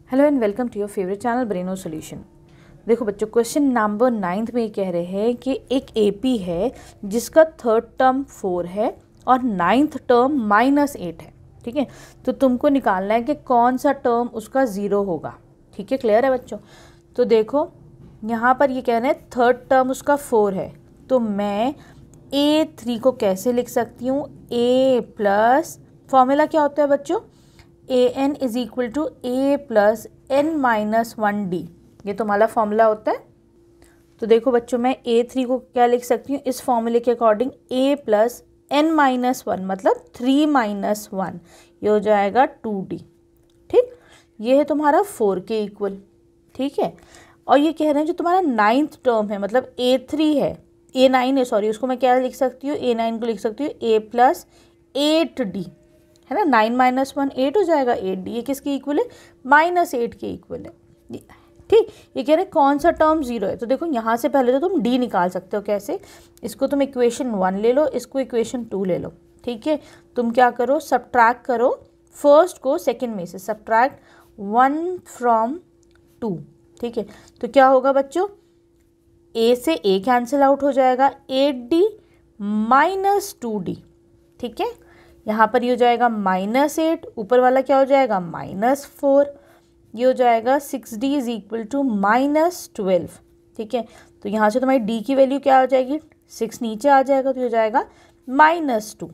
Hello and welcome to your favourite channel Braino solution. देखो बच्चों, question number 9 में ये कह रहे हैं कि एक एपी है जिसका थर्ड टर्म 4 है और 9th टर्म -8 है। ठीक है, तो तुमको निकालना है कि कौन सा टर्म उसका 0 होगा। ठीक है, क्लियर है बच्चों? तो देखो यहाँ पर ये कह रहे हैं थर्ड टर्म उसका 4 है, तो मैं A3 को कैसे लिख सकती हूँ? A प्लस फॉर्मूला क्या होता है बच्चों? an is equal to a plus n minus 1d, ये तुम्हारा फॉर्मूला होता है। तो देखो बच्चों, मैं A3 को क्या लिख सकती हूँ इस फॉर्मूले के according? a plus n minus 1 मतलब 3 माइनस 1, ये हो जाएगा 2d। ठीक, ये है तुम्हारा 4 के इक्वल। ठीक है, और ये कह रहे हैं जो तुम्हारा 9th टर्म है मतलब A3 है, A9 है सॉरी, उसको मैं क्या लिख सकती हूँ? A9 को लिख सकती हूँ a प्लस 8d, है ना। 9 माइनस 1 8 हो जाएगा, 8d ये किसके इक्वल है? -8 के इक्वल है। ठीक, ये कह रहे हैं कौन सा टर्म 0 है। तो देखो यहाँ से पहले तो तुम d निकाल सकते हो। कैसे? इसको तुम इक्वेशन 1 ले लो, इसको इक्वेशन 2 ले लो। ठीक है, तुम क्या करो? सब्ट्रैक्ट करो फर्स्ट को सेकंड में से, सब्ट्रैक्ट 1 फ्रॉम 2। ठीक है, तो क्या होगा बच्चों? a से a कैंसिल आउट हो जाएगा, 8d माइनस 2d। ठीक है, यहाँ पर ये हो जाएगा -8, ऊपर वाला क्या हो जाएगा? -4, ये हो जाएगा 6d इज इक्वल टू -12। ठीक है, तो यहाँ से तुम्हारी d की वैल्यू क्या हो जाएगी? 6 नीचे आ जाएगा तो ये हो जाएगा -2।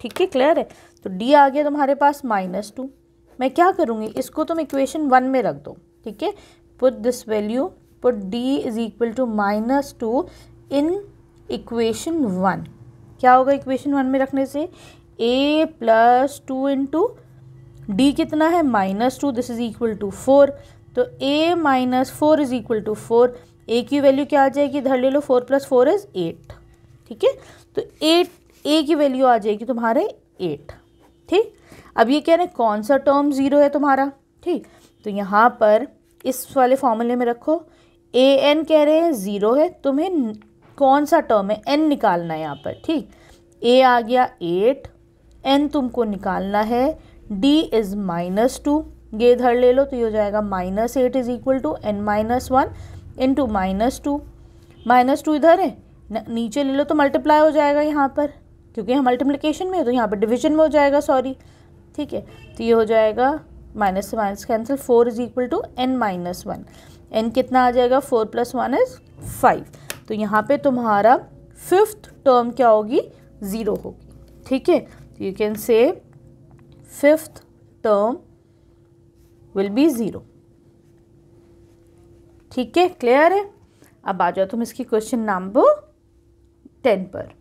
ठीक है, क्लियर है? तो d आ गया तुम्हारे पास -2। मैं क्या करूँगी? इसको तुम इक्वेशन 1 में रख दो। ठीक है, put this value, put d is equal to -2 in equation 1। क्या होगा इक्वेशन 1 में रखने से? a प्लस 2 इंटू डी कितना है? -2, दिस इज इक्वल टू 4। तो a minus 4 is equal to 4। a की वैल्यू क्या आ जाएगी? इधर ले लो, 4 प्लस 4 इज 8। ठीक है, तो 8 a की वैल्यू आ जाएगी तुम्हारे 8। ठीक, अब ये कह रहे हैं कौन सा टर्म 0 है तुम्हारा। ठीक, तो यहाँ पर इस वाले फॉर्मूले में रखो, an कह रहे हैं 0 है, तुम्हें कौन सा टर्म है n निकालना है यहाँ पर। ठीक, a आ गया 8, n तुमको निकालना है, d इज -2, ये इधर ले लो तो ये हो जाएगा -8 is equal to n minus 1 into -2। -2 इधर है, नीचे ले लो तो मल्टीप्लाई हो जाएगा यहाँ पर, क्योंकि यहाँ मल्टीप्लिकेशन में है तो यहाँ पर डिवीजन में हो जाएगा, सॉरी। ठीक है, तो ये हो जाएगा माइनस से minus cancel, 4 is equal to n minus 1। n कितना आ जाएगा? 4 प्लस 1 इज 5। तो यहाँ पे तुम्हारा 5th टर्म क्या होगी? 0 होगी। ठीक है, तो you can say 5th term will be 0। ठीक है, क्लियर है? अब आ जाओ तुम इसकी क्वेश्चन नंबर 10 पर।